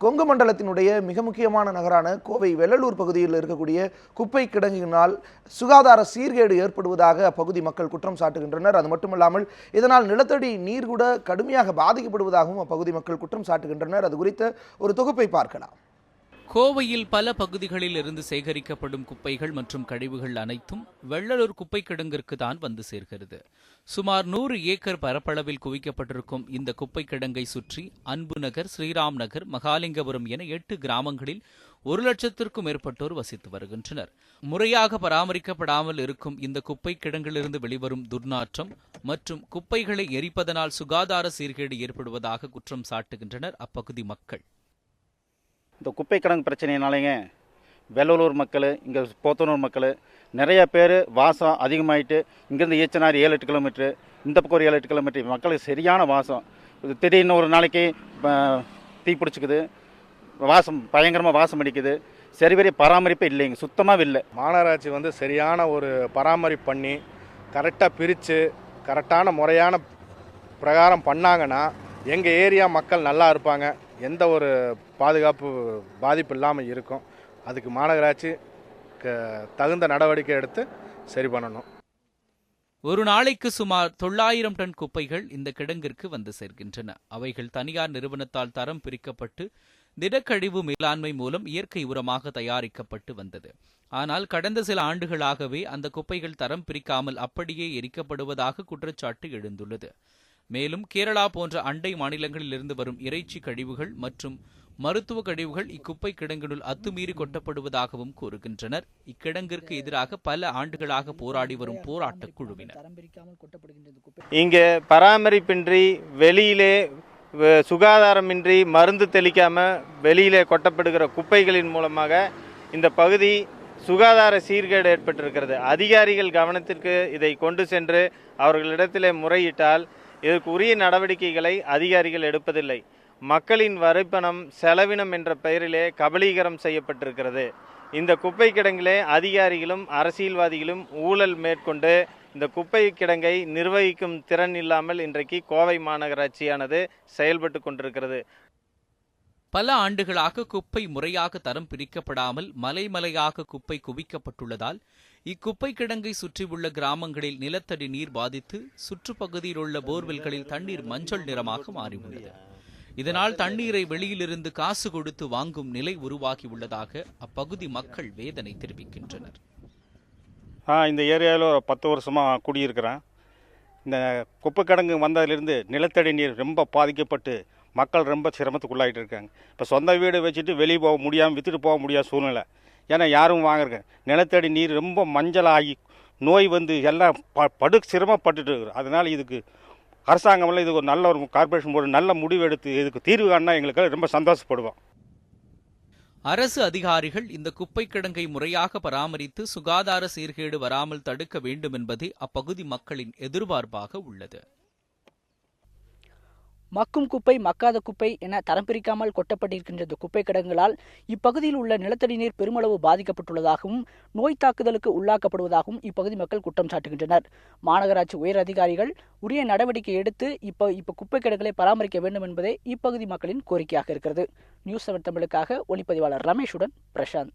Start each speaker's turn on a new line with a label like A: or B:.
A: கொங்கு மண்டலத்தினுடைய மிக முக்கியமான நகரான கோவை வெள்ளலூர் பகுதியில் இருக்கக்கூடிய குப்பை கிடங்கினால் சுகாதார சீர்கேடு ஏற்படுவதாக அப்பகுதி மக்கள் குற்றம் சாட்டுகின்றனர். அது மட்டுமல்லாமல் இதனால் நிலத்தடி நீர் கூட கடுமையாக பாதிக்கப்படுவதாகவும் அப்பகுதி மக்கள் குற்றம் சாட்டுகின்றனர். அது குறித்த ஒரு தொகுப்பை பார்க்கலாம்.
B: கோவையில் பல பகுதிகளில் இருந்து சேகரிக்கப்படும் குப்பைகள் மற்றும் கழிவுகள் அனைத்தும் வெள்ளலூர் குப்பை கிடங்கிற்கு தான் வந்து சேர்கிறது. சுமார் 100 ஏக்கர் பரப்பளவில் குவிக்கப்பட்டிருக்கும் இந்த குப்பை கிடங்கை சுற்றி அன்பு நகர், ஸ்ரீராம் நகர், மகாலிங்கபுரம் என 8 கிராமங்களில் 1 லட்சத்திற்கும் மேற்பட்டோர் வசித்து வருகின்றனர். முறையாக பராமரிக்கப்படாமல் இருக்கும் இந்த குப்பை கிடங்கிலிருந்து வெளிவரும் துர்நாற்றம் மற்றும் குப்பைகளை எரிப்பதனால் சுகாதார சீர்கேடு ஏற்படுவதாக குற்றம் சாட்டுகின்றனர் அப்பகுதி மக்கள்.
C: இந்த குப்பை கிடங்கு பிரச்சனையினாலேங்க வெள்ளலூர் மக்கள், இங்கே போத்தனூர் மக்கள் நிறைய பேர் வாசம் அதிகமாகிட்டு இங்கேருந்து ஈச்சனார் 7-8 கிலோமீட்ரு, இந்த பக்கம் ஒரு 7-8 கிலோமீட்டர் மக்களுக்கு சரியான வாசம். திடீர்னு ஒரு நாளைக்கு தீ பிடிச்சிக்குது, வாசம் பயங்கரமாக வாசம் அடிக்குது. சரி பெரிய பராமரிப்பே இல்லைங்க, சுத்தமாக இல்லை.
D: மாநகராட்சி சரியான ஒரு பராமரிப்பு பண்ணி கரெக்டாக பிரித்து கரெக்டான முறையான பிரகாரம் பண்ணாங்கன்னா எங்கள் ஏரியா மக்கள் நல்லா இருப்பாங்க, எந்த ஒரு பாதிப்பு இல்லாமல் இருக்கும். அதுக்கு மாநகராட்சி தகுந்த நடவடிக்கை எடுத்து சரி பண்ணணும்.
B: ஒரு நாளைக்கு சுமார் 900 டன் குப்பைகள் இந்த கிடங்கிற்கு வந்து சேர்க்கின்றன. அவைகள் தனியார் நிறுவனத்தால் தரம் பிரிக்கப்பட்டு திடக்கழிவு மேலாண்மை மூலம் இயற்கை உரமாக தயாரிக்கப்பட்டு வந்தது. ஆனால் கடந்த சில ஆண்டுகளாகவே அந்த குப்பைகள் தரம் பிரிக்காமல் அப்படியே எரிக்கப்படுவதாக குற்றச்சாட்டு எழுந்துள்ளது. மேலும் கேரளா போன்ற அண்டை மாநிலங்களில் இருந்து வரும் இறைச்சி கழிவுகள் மற்றும் மருத்துவ கழிவுகள் இக்குப்பை கிடங்கினுள் அத்துமீறி கொட்டப்படுவதாகவும் கூறுகின்றனர். இக்கிடங்கிற்கு எதிராக பல ஆண்டுகளாக போராடி வரும் போராட்ட குழுவினர்
E: இங்கே பராமரிப்பின்றி வெளியிலே சுகாதாரமின்றி மருந்து தெளிக்காம வெளியிலே கொட்டப்படுகிற குப்பைகளின் மூலமாக இந்த பகுதி சுகாதார சீர்கேடு ஏற்பட்டிருக்கிறது. அதிகாரிகள் கவனத்திற்கு இதை கொண்டு சென்று அவர்களிடத்திலே முறையிட்டால் இதற்கு உரிய நடவடிக்கைகளை அதிகாரிகள் எடுப்பதில்லை. மக்களின் வரிப்பணம் செலவினம் என்ற பெயரிலே கபலீகரம் செய்யப்பட்டிருக்கிறது. இந்த குப்பை கிடங்கிலே அதிகாரிகளும் அரசியல்வாதிகளும் ஊழல் மேற்கொண்டு இந்த குப்பை கிடங்கை நிர்வகிக்கும் திறன் இல்லாமல் இன்றைக்கு கோவை மாநகராட்சியானது செயல்பட்டு கொண்டிருக்கிறது.
B: பல ஆண்டுகளாக குப்பை முறையாக தரம் பிரிக்கப்படாமல் மலைமலையாக குப்பை குவிக்கப்பட்டுள்ளதால் இக்குப்பை கிடங்கை சுற்றியுள்ள கிராமங்களில் நிலத்தடி நீர் பாதித்து சுற்றுப்பகுதியில் உள்ள போர்வெல்களில் தண்ணீர் மஞ்சள் நிறமாக மாறியுள்ளது. இதனால் தண்ணீரை வெளியிலிருந்து காசு கொடுத்து வாங்கும் நிலை உருவாகியுள்ளதாக அப்பகுதி மக்கள் வேதனை தெரிவிக்கின்றனர்.
C: இந்த ஏரியாவில் 10 வருஷமாக குடியிருக்கிறேன். இந்த குப்பை கிடங்கு வந்ததிலிருந்து நிலத்தடி நீர் ரொம்ப பாதிக்கப்பட்டு மக்கள் ரொம்ப சிரமத்துக்குள்ளாகிட்டு இருக்காங்க. இப்போ சொந்த வீடு வச்சுட்டு வெளியே போக முடியாமல், விற்றுட்டு போக முடியாத சூழ்நிலை. ஏன்னா யாரும் வாங்குறங்க. நிலத்தடி நீர் ரொம்ப மஞ்சளாகி நோய் வந்து எல்லாம் சிரமப்பட்டுட்டு இருக்கிறோம். அதனால் இதுக்கு அரசாங்கமெல்லாம் இதுக்கு ஒரு நல்ல ஒரு கார்பரேஷன் போர்டு நல்ல முடிவு எடுத்து இதுக்கு தீர்வு காணா எங்களுக்கு ரொம்ப சந்தோஷப்படுவோம்.
B: அரசு அதிகாரிகள் இந்த குப்பை கிடங்கை முறையாக பராமரித்து சுகாதார சீர்கேடு வராமல் தடுக்க வேண்டும் என்பதே அப்பகுதி மக்களின் எதிர்பார்ப்பாக உள்ளது.
F: மக்கும் குப்பை, மக்காத குப்பை என தரம் பிரிக்காமல் கொட்டப்பட்டிருக்கின்ற இந்த குப்பை கிடங்குகளால் இப்பகுதியில் உள்ள நிலத்தடி நீர் பெருமளவு பாதிக்கப்பட்டுள்ளதாகவும் நோய் தாக்குதலுக்கு உள்ளாக்கப்படுவதாகவும் இப்பகுதி மக்கள் குற்றம் சாட்டுகின்றனர். மாநகராட்சி உயர் அதிகாரிகள் உரிய நடவடிக்கை எடுத்து இப்ப குப்பை கிடங்குகளை பராமரிக்க வேண்டும் என்பதே இப்பகுதி மக்களின் கோரிக்கையாக இருக்கிறது. நியூஸ் 7 தமிழுக்காக ஒளிப்பதிவாளர் ரமேஷுடன் பிரசாந்த்.